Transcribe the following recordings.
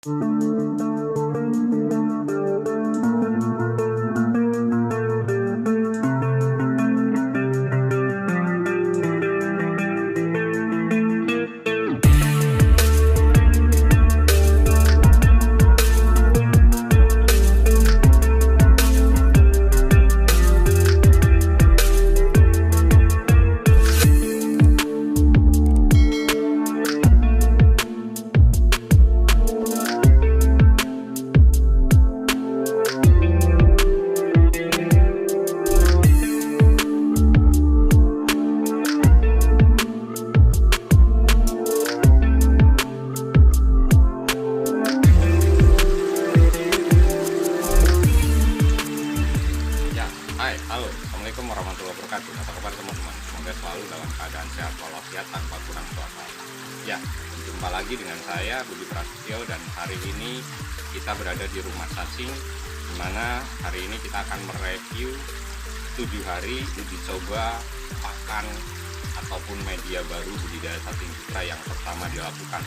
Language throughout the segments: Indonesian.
Ya, hai, halo, Assalamualaikum warahmatullahi wabarakatuh. Apa kabar teman-teman? Semoga selalu dalam keadaan sehat walafiat tanpa kurang suatu. Ya, jumpa lagi dengan saya Budi Prasetyo, dan hari ini kita berada di rumah cacing, di mana hari ini kita akan mereview 7 hari uji coba pakan ataupun media baru budidaya cacing sutra yang pertama dilakukan.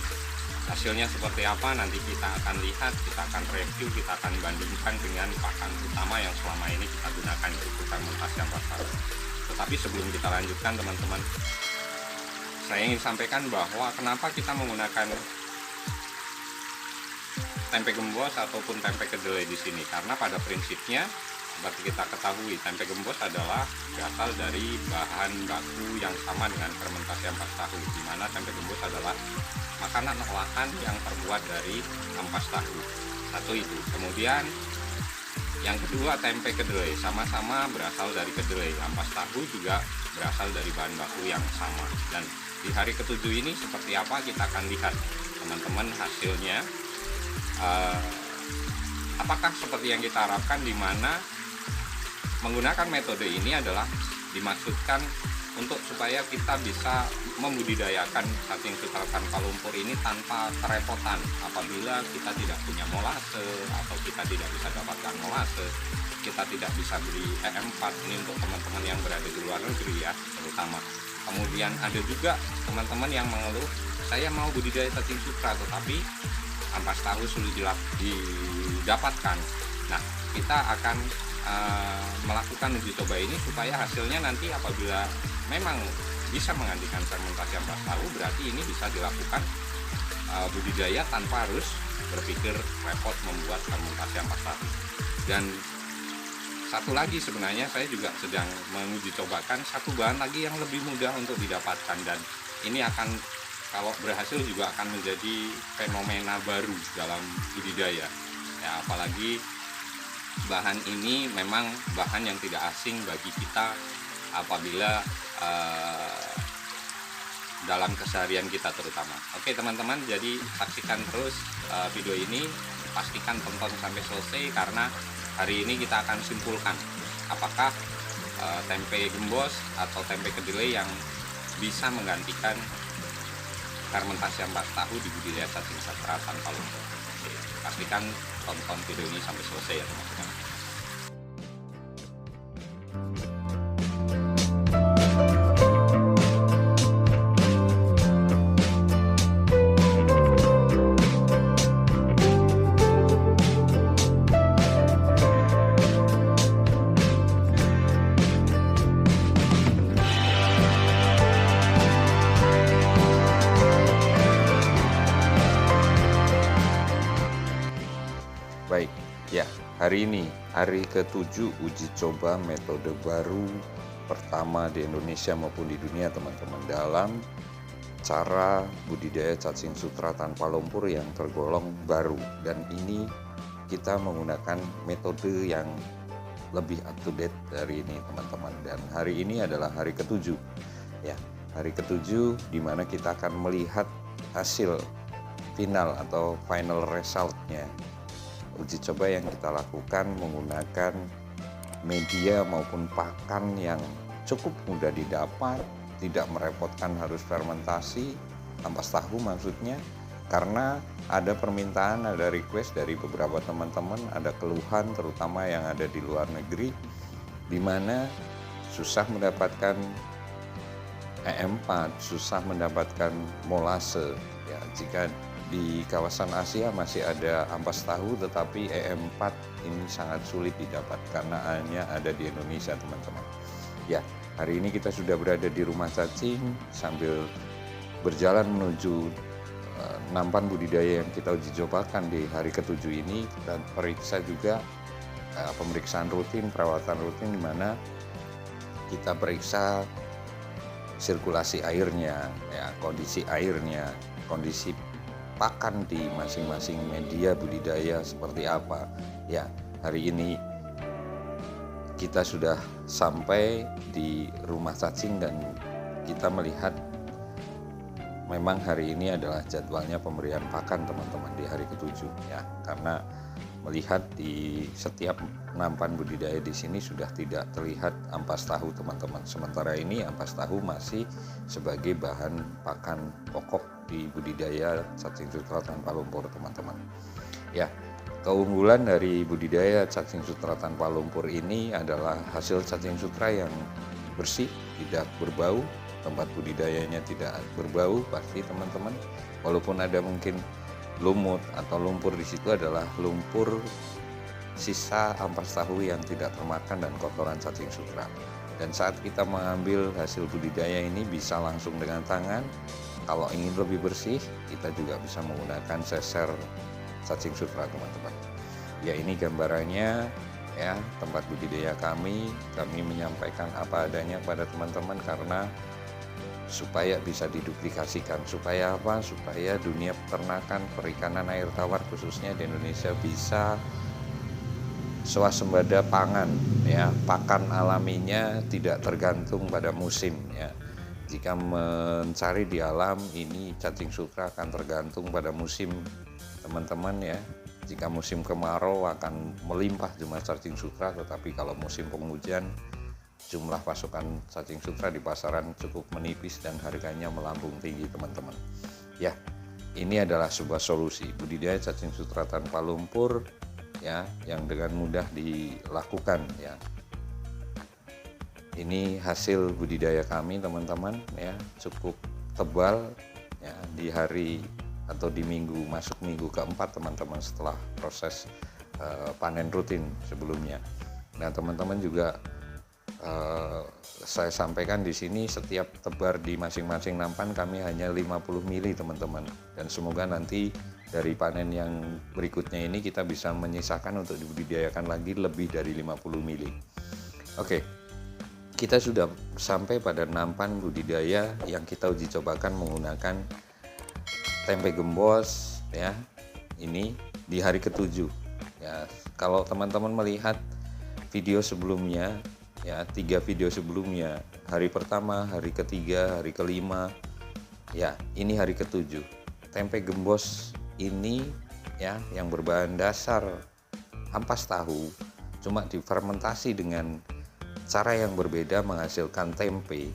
Hasilnya seperti apa nanti kita akan lihat, kita akan review, kita akan bandingkan dengan pakan utama yang selama ini kita gunakan, yaitu fermentasi ampas tahu. Tetapi sebelum kita lanjutkan teman-teman, saya ingin sampaikan bahwa kenapa kita menggunakan tempe gembos ataupun tempe kedelai di sini, karena pada prinsipnya seperti kita ketahui, tempe gembos adalah berasal dari bahan baku yang sama dengan fermentasi ampas tahu, di mana tempe gembos adalah makanan olahan yang terbuat dari ampas tahu. Satu itu. Kemudian yang kedua, tempe kedelai sama-sama berasal dari kedelai. Ampas tahu juga berasal dari bahan baku yang sama. Dan di hari ketujuh ini seperti apa kita akan lihat teman-teman hasilnya. Apakah seperti yang kita harapkan, di mana menggunakan metode ini adalah dimaksudkan untuk supaya kita bisa membudidayakan cacing sutra tanpa lumpur ini tanpa kerepotan apabila kita tidak punya molase atau kita tidak bisa dapatkan molase, kita tidak bisa beli EM4. Ini untuk teman-teman yang berada di luar negeri ya terutama. Kemudian ada juga teman-teman yang mengeluh, saya mau budidaya cacing sutra tetapi ampas tahu sulit didapatkan. Nah, kita akan melakukan uji coba ini supaya hasilnya nanti apabila memang bisa menggantikan fermentasi ampas tahu, berarti ini bisa dilakukan budidaya tanpa harus berpikir repot membuat fermentasi ampas tahu. Dan satu lagi, sebenarnya saya juga sedang menguji cobakan satu bahan lagi yang lebih mudah untuk didapatkan, dan ini akan, kalau berhasil, juga akan menjadi fenomena baru dalam budidaya ya, apalagi bahan ini memang bahan yang tidak asing bagi kita apabila dalam keseharian kita terutama. Oke teman-teman, jadi saksikan terus video ini, pastikan tonton sampai selesai, karena hari ini kita akan simpulkan apakah tempe gembos atau tempe kedelai yang bisa menggantikan fermentasi ampas tahu di budidaya cacing sutra tanpa lumpur. Pastikan tonton video ini sampai selesai ya teman-teman. Baik, ya, hari ini hari ke-7 uji coba metode baru pertama di Indonesia maupun di dunia teman-teman, dalam cara budidaya cacing sutra tanpa lumpur yang tergolong baru. Dan ini kita menggunakan metode yang lebih up to date dari ini teman-teman. Dan hari ini adalah hari ke-7 ya, hari ke-7 di mana kita akan melihat hasil final atau final resultnya. Uji coba yang kita lakukan menggunakan media maupun pakan yang cukup mudah didapat, tidak merepotkan harus fermentasi ampas tahu maksudnya, karena ada permintaan, ada request dari beberapa teman-teman, ada keluhan terutama yang ada di luar negeri, di mana susah mendapatkan EM4, susah mendapatkan molase ya, jika di kawasan Asia masih ada ampas tahu, tetapi EM4 ini sangat sulit didapat karena hanya ada di Indonesia, teman-teman. Ya, hari ini kita sudah berada di rumah cacing sambil berjalan menuju nampan budidaya yang kita uji cobakan di hari ke-7 ini, dan periksa juga pemeriksaan rutin, perawatan rutin, di mana kita periksa sirkulasi airnya, ya, kondisi airnya, kondisi pakan di masing-masing media budidaya seperti apa. Ya, hari ini kita sudah sampai di rumah cacing dan kita melihat memang hari ini adalah jadwalnya pemberian pakan, teman-teman, di hari ke-7 ya. Karena melihat di setiap nampan budidaya di sini sudah tidak terlihat ampas tahu, teman-teman. Sementara ini ampas tahu masih sebagai bahan pakan pokok di budidaya cacing sutra tanpa lumpur, teman-teman. Ya, keunggulan dari budidaya cacing sutra tanpa lumpur ini adalah hasil cacing sutra yang bersih, tidak berbau. Tempat budidayanya tidak berbau pasti, teman-teman. Walaupun ada mungkin lumut atau lumpur di situ, adalah lumpur sisa ampas tahu yang tidak termakan dan kotoran cacing sutra. Dan saat kita mengambil hasil budidaya ini bisa langsung dengan tangan. Kalau ingin lebih bersih, kita juga bisa menggunakan seser cacing sutra, teman-teman. Ya, ini gambarannya ya, tempat budidaya kami menyampaikan apa adanya pada teman-teman karena supaya bisa diduplikasikan. Supaya apa? Supaya dunia peternakan perikanan air tawar khususnya di Indonesia bisa swasembada pangan ya, pakan alaminya tidak tergantung pada musim ya. Jika mencari di alam ini cacing sutra akan tergantung pada musim, teman-teman ya. Jika musim kemarau akan melimpah jumlah cacing sutra, tetapi kalau musim penghujan jumlah pasokan cacing sutra di pasaran cukup menipis dan harganya melambung tinggi, teman-teman. Ya, ini adalah sebuah solusi budidaya cacing sutra tanpa lumpur ya, yang dengan mudah dilakukan ya. Ini hasil budidaya kami, teman-teman ya, cukup tebal ya di hari atau di masuk minggu keempat, teman-teman, setelah proses panen rutin sebelumnya. Nah, teman-teman juga saya sampaikan di sini setiap tebar di masing-masing nampan kami hanya 50 mili, teman-teman. Dan semoga nanti dari panen yang berikutnya ini kita bisa menyisakan untuk dibudidayakan lagi lebih dari 50 mili. Oke. Kita sudah sampai pada nampan budidaya yang kita uji cobakan menggunakan tempe gembos ya. Ini di hari ke-7 ya. Kalau teman-teman melihat video sebelumnya ya, 3 video sebelumnya, hari pertama, hari ketiga, hari kelima ya, ini hari ke-7. Tempe gembos ini ya, yang berbahan dasar ampas tahu, cuma difermentasi dengan cara yang berbeda menghasilkan tempe.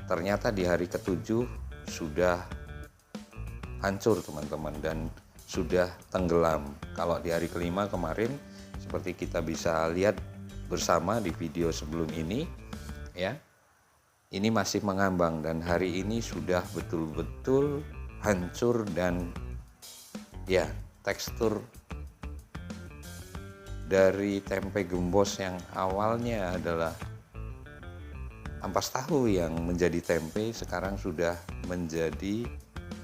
Ternyata di hari ke-7 sudah hancur, teman-teman, dan sudah tenggelam. Kalau di hari kelima kemarin seperti kita bisa lihat bersama di video sebelum ini ya, ini masih mengambang dan hari ini sudah betul-betul hancur dan ya, tekstur dari tempe gembos yang awalnya adalah ampas tahu yang menjadi tempe sekarang sudah menjadi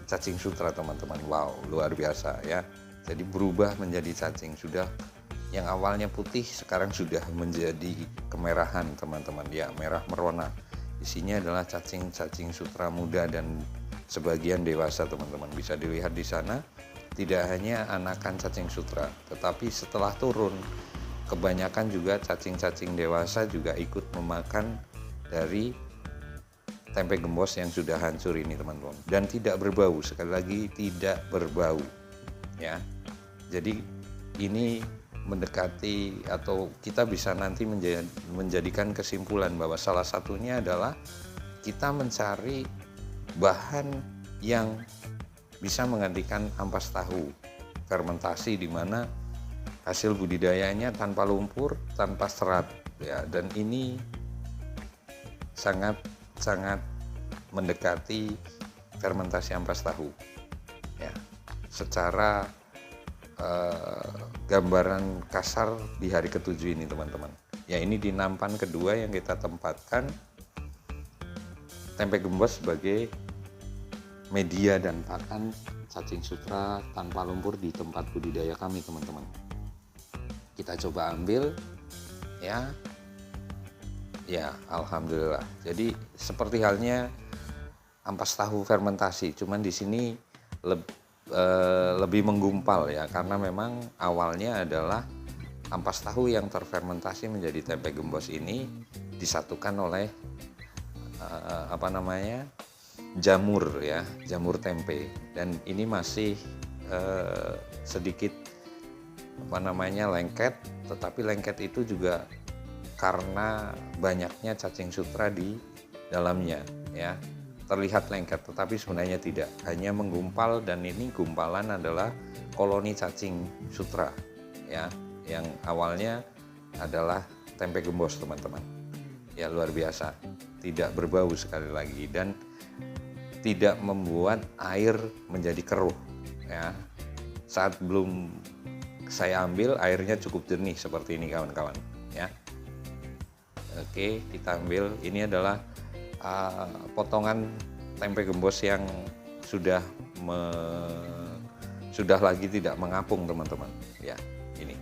cacing sutra, teman-teman. Wow, luar biasa ya. Jadi berubah menjadi cacing, sudah yang awalnya putih sekarang sudah menjadi kemerahan, teman-teman. Ya, merah merona. Isinya adalah cacing-cacing sutra muda dan sebagian dewasa, teman-teman. Bisa dilihat di sana. Tidak hanya anakan cacing sutra, tetapi setelah turun kebanyakan juga cacing-cacing dewasa juga ikut memakan dari tempe gembos yang sudah hancur ini, teman-teman. Dan tidak berbau, sekali lagi tidak berbau ya. Jadi ini mendekati atau kita bisa nanti menjadikan kesimpulan bahwa salah satunya adalah kita mencari bahan yang bisa menggantikan ampas tahu fermentasi, di mana hasil budidayanya tanpa lumpur, tanpa serat ya, dan ini sangat mendekati fermentasi ampas tahu ya. secara gambaran kasar di hari ke-7 ini teman-teman. Ya, ini di nampan kedua yang kita tempatkan tempe gembos sebagai media dan pakan cacing sutra tanpa lumpur di tempat budidaya kami teman-teman. Kita coba ambil ya. Ya, alhamdulillah. Jadi seperti halnya ampas tahu fermentasi, cuman di sini lebih menggumpal ya, karena memang awalnya adalah ampas tahu yang terfermentasi menjadi tempe gembos ini disatukan oleh jamur ya, jamur tempe, dan ini masih sedikit lengket, tetapi lengket itu juga karena banyaknya cacing sutra di dalamnya ya. Terlihat lengket tetapi sebenarnya tidak, hanya menggumpal, dan ini gumpalan adalah koloni cacing sutra ya, yang awalnya adalah tempe gembos teman-teman. Ya, luar biasa, tidak berbau sekali lagi, dan tidak membuat air menjadi keruh ya. Saat belum saya ambil, airnya cukup jernih seperti ini kawan-kawan ya. Oke, kita ambil, ini adalah potongan tempe gembos yang sudah lagi tidak mengapung teman-teman ya. Ini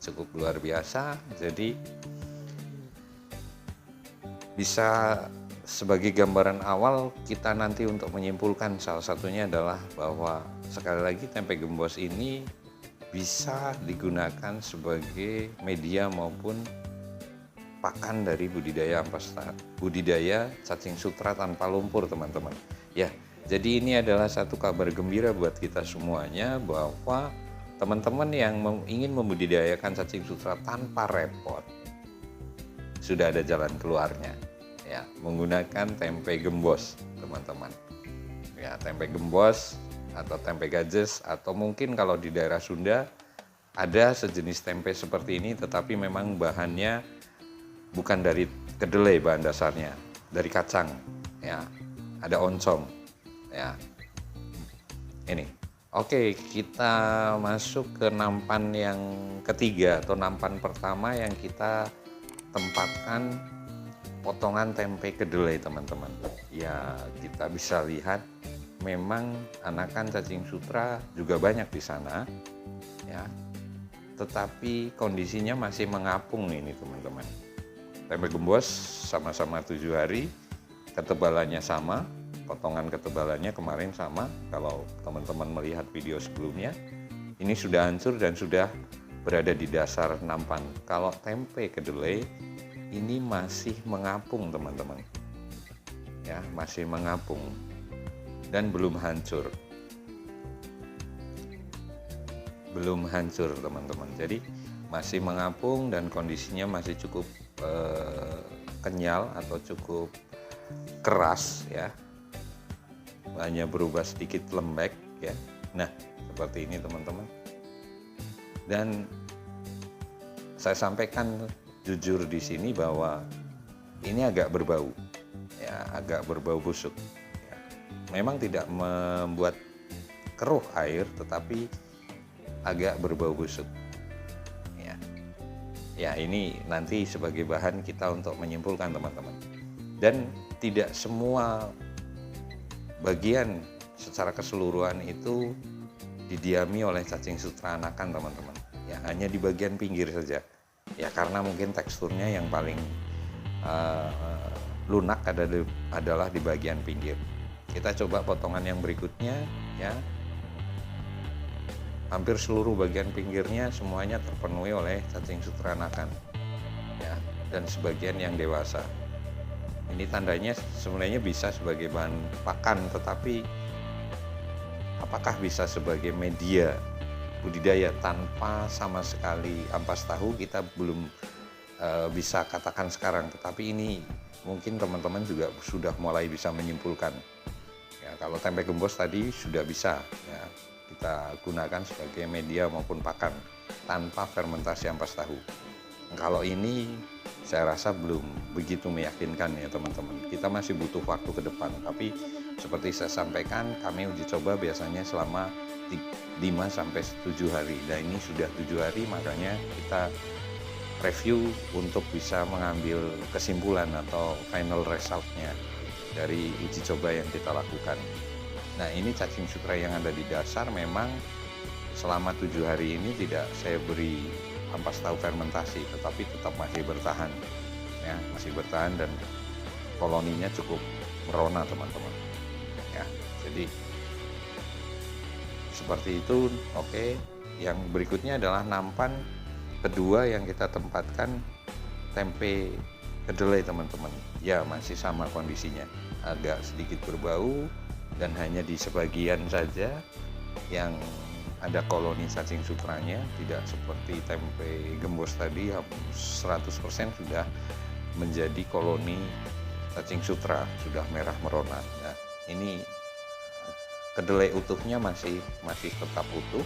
cukup luar biasa, jadi bisa sebagai gambaran awal kita nanti untuk menyimpulkan, salah satunya adalah bahwa sekali lagi tempe gembos ini bisa digunakan sebagai media maupun pakan dari budidaya cacing sutra tanpa lumpur teman-teman ya. Jadi ini adalah satu kabar gembira buat kita semuanya, bahwa teman-teman yang ingin membudidayakan cacing sutra tanpa repot sudah ada jalan keluarnya ya, menggunakan tempe gembos teman-teman ya. Tempe gembos atau tempe gajes, atau mungkin kalau di daerah Sunda ada sejenis tempe seperti ini, tetapi memang bahannya bukan dari kedelai, bahan dasarnya dari kacang ya, ada oncom ya. Ini oke, kita masuk ke nampan yang ketiga atau nampan pertama yang kita tempatkan potongan tempe kedelai teman-teman ya. Kita bisa lihat memang anakan cacing sutra juga banyak di sana ya, tetapi kondisinya masih mengapung ini teman-teman. Tempe gembos sama-sama 7 hari, ketebalannya sama, potongan ketebalannya kemarin sama. Kalau teman-teman melihat video sebelumnya, ini sudah hancur dan sudah berada di dasar nampan. Kalau tempe kedelai ini masih mengapung teman-teman ya, masih mengapung dan belum hancur teman-teman. Jadi masih mengapung dan kondisinya masih cukup kenyal atau cukup keras ya, hanya berubah sedikit lembek ya. Nah, seperti ini teman-teman. Dan saya sampaikan jujur di sini bahwa ini agak berbau ya, agak berbau busuk ya. Memang tidak membuat keruh air, tetapi agak berbau busuk. Ya, ini nanti sebagai bahan kita untuk menyimpulkan teman-teman. Dan tidak semua bagian secara keseluruhan itu didiami oleh cacing sutra anakan teman-teman. Ya, hanya di bagian pinggir saja. Ya, karena mungkin teksturnya yang paling lunak adalah di bagian pinggir. Kita coba potongan yang berikutnya ya. Hampir seluruh bagian pinggirnya semuanya terpenuhi oleh cacing sutra anakan ya, dan sebagian yang dewasa. Ini tandanya sebenarnya bisa sebagai bahan pakan, tetapi apakah bisa sebagai media budidaya tanpa sama sekali ampas tahu, kita belum bisa katakan sekarang. Tetapi ini mungkin teman-teman juga sudah mulai bisa menyimpulkan ya. Kalau tempe gembos tadi sudah bisa ya, kita gunakan sebagai media maupun pakan tanpa fermentasi ampas tahu. Kalau ini saya rasa belum begitu meyakinkan ya teman-teman. Kita masih butuh waktu ke depan, tapi seperti saya sampaikan, kami uji coba biasanya selama 5 sampai 7 hari. Nah, ini sudah 7 hari, makanya kita review untuk bisa mengambil kesimpulan atau final result-nya dari uji coba yang kita lakukan. Nah, ini cacing sutra yang ada di dasar memang selama 7 hari ini tidak saya beri ampas tahu fermentasi, tetapi tetap masih bertahan, ya, masih bertahan dan koloninya cukup merona, teman-teman. Ya, jadi seperti itu. Oke, yang berikutnya adalah nampan kedua yang kita tempatkan tempe kedelai, teman-teman. Ya, masih sama kondisinya, agak sedikit berbau dan hanya di sebagian saja yang ada koloni cacing sutranya, tidak seperti tempe gembos tadi 100% sudah menjadi koloni cacing sutra, sudah merah merona. Nah, ini kedelai utuhnya masih tetap utuh,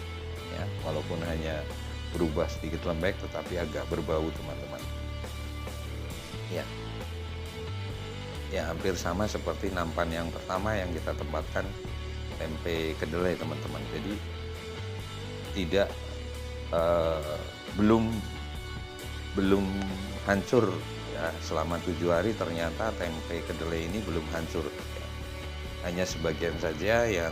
ya, walaupun hanya berubah sedikit lembek tetapi agak berbau, teman-teman. Ya, hampir sama seperti nampan yang pertama yang kita tempatkan tempe kedelai, teman-teman. Jadi tidak belum hancur, ya, selama 7 hari ternyata tempe kedelai ini belum hancur, ya. Hanya sebagian saja yang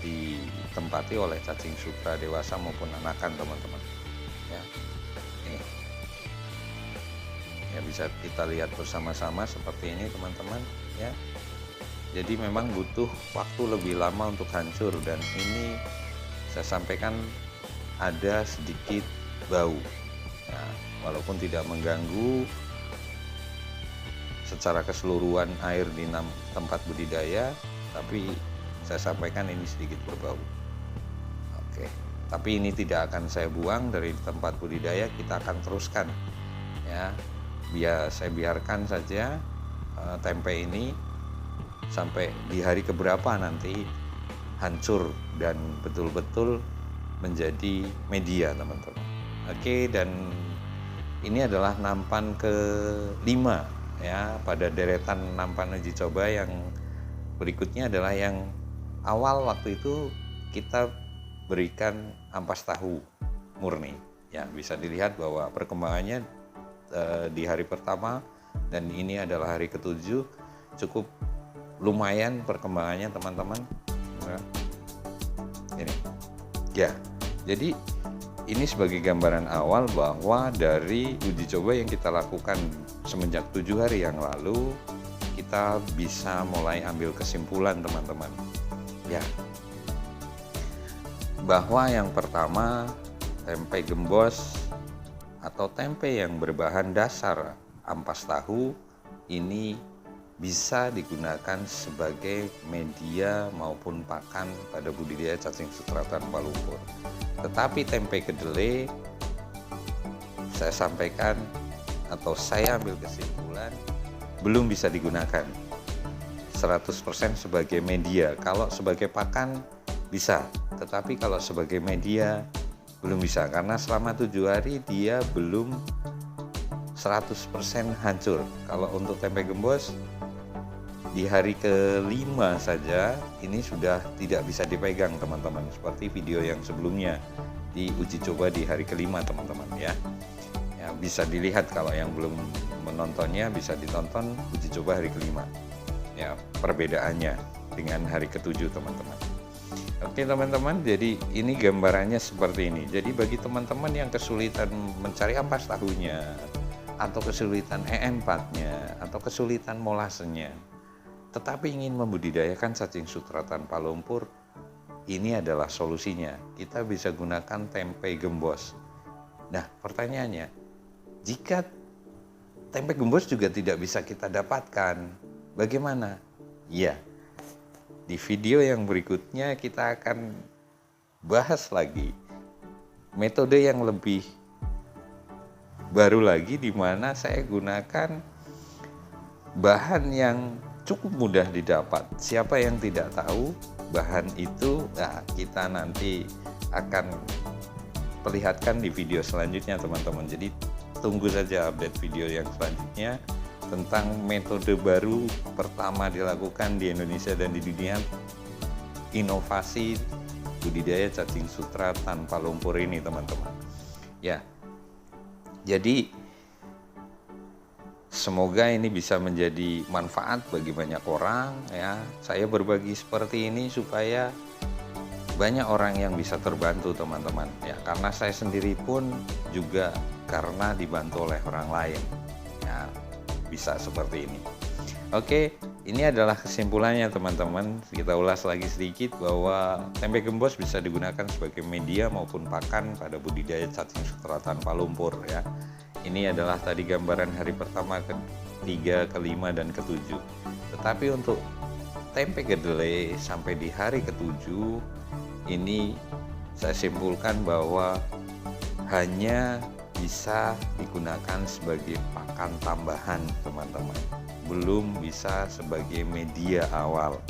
ditempati oleh cacing sutra dewasa maupun anakan, teman-teman. Ya, ini ya, bisa kita lihat bersama-sama seperti ini, teman-teman, ya. Jadi memang butuh waktu lebih lama untuk hancur, dan ini saya sampaikan ada sedikit bau. Nah, walaupun tidak mengganggu secara keseluruhan air di tempat budidaya, tapi saya sampaikan ini sedikit berbau. Oke, tapi ini tidak akan saya buang dari tempat budidaya, kita akan teruskan, ya. Saya biarkan saja tempe ini sampai di hari keberapa nanti hancur dan betul-betul menjadi media, teman-teman. Oke, dan ini adalah nampan ke-5, ya, pada deretan nampan uji coba. Yang berikutnya adalah yang awal waktu itu kita berikan ampas tahu murni. Ya, bisa dilihat bahwa perkembangannya di hari pertama dan ini adalah hari ke-7 cukup lumayan perkembangannya, teman-teman. Ini, ya, jadi ini sebagai gambaran awal bahwa dari uji coba yang kita lakukan semenjak 7 hari yang lalu, kita bisa mulai ambil kesimpulan, teman-teman, ya, bahwa yang pertama, tempe gembos atau tempe yang berbahan dasar ampas tahu ini bisa digunakan sebagai media maupun pakan pada budidaya cacing sutra tanpa lumpur. Tetapi tempe kedelai, saya sampaikan atau saya ambil kesimpulan belum bisa digunakan 100% sebagai media. Kalau sebagai pakan bisa, tetapi kalau sebagai media belum bisa, karena selama 7 hari dia belum 100% hancur. Kalau untuk tempe gembos di hari ke-5 saja ini sudah tidak bisa dipegang, teman-teman, seperti video yang sebelumnya di uji coba di hari ke-5, teman-teman, ya. Ya, bisa dilihat, kalau yang belum menontonnya bisa ditonton uji coba hari ke-5, ya, perbedaannya dengan hari ke-7, teman-teman. Oke, teman-teman, jadi ini gambarannya seperti ini. Jadi bagi teman-teman yang kesulitan mencari ampas tahunya atau kesulitan E4-nya atau kesulitan molasenya, tetapi ingin membudidayakan cacing sutra tanpa lumpur, ini adalah solusinya. Kita bisa gunakan tempe gembos. Nah, pertanyaannya, jika tempe gembos juga tidak bisa kita dapatkan, bagaimana? Ya, di video yang berikutnya kita akan bahas lagi metode yang lebih baru lagi, di mana saya gunakan bahan yang cukup mudah didapat. Siapa yang tidak tahu bahan itu, nah, kita nanti akan perlihatkan di video selanjutnya, teman-teman. Jadi tunggu saja update video yang selanjutnya tentang metode baru pertama dilakukan di Indonesia dan di dunia, inovasi budidaya cacing sutra tanpa lumpur ini, teman-teman. Ya, jadi semoga ini bisa menjadi manfaat bagi banyak orang ya. Saya berbagi seperti ini supaya banyak orang yang bisa terbantu, teman-teman ya, karena saya sendiri pun juga karena dibantu oleh orang lain ya, bisa seperti ini. Oke, ini adalah kesimpulannya, teman-teman. Kita ulas lagi sedikit bahwa tempe gembos bisa digunakan sebagai media maupun pakan pada budidaya cacing sutra tanpa lumpur ya. Ini adalah tadi gambaran hari pertama, ketiga, kelima, dan ketujuh. Tetapi untuk tempe kedelai sampai di hari ketujuh ini saya simpulkan bahwa hanya bisa digunakan sebagai pakan tambahan, teman-teman. Belum bisa sebagai media awal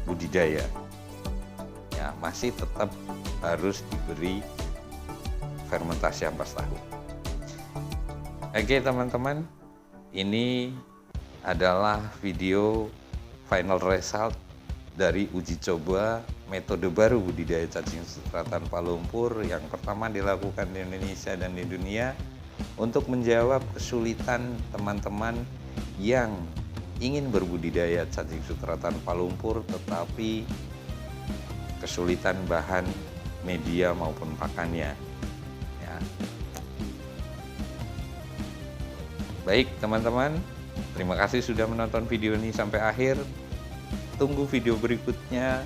budidaya. Ya, masih tetap harus diberi fermentasi ampas tahu. Oke, teman-teman, ini adalah video final result dari uji coba metode baru budidaya cacing sutra tanpa lumpur yang pertama dilakukan di Indonesia dan di dunia untuk menjawab kesulitan teman-teman yang ingin berbudidaya cacing sutra tanpa lumpur tetapi kesulitan bahan media maupun pakannya ya. Baik, teman-teman, terima kasih sudah menonton video ini sampai akhir. Tunggu video berikutnya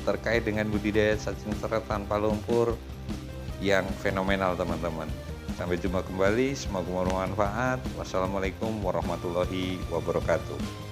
terkait dengan budidaya cacing sutra tanpa lumpur yang fenomenal, teman-teman. Sampai jumpa kembali, semoga bermanfaat. Wassalamualaikum warahmatullahi wabarakatuh.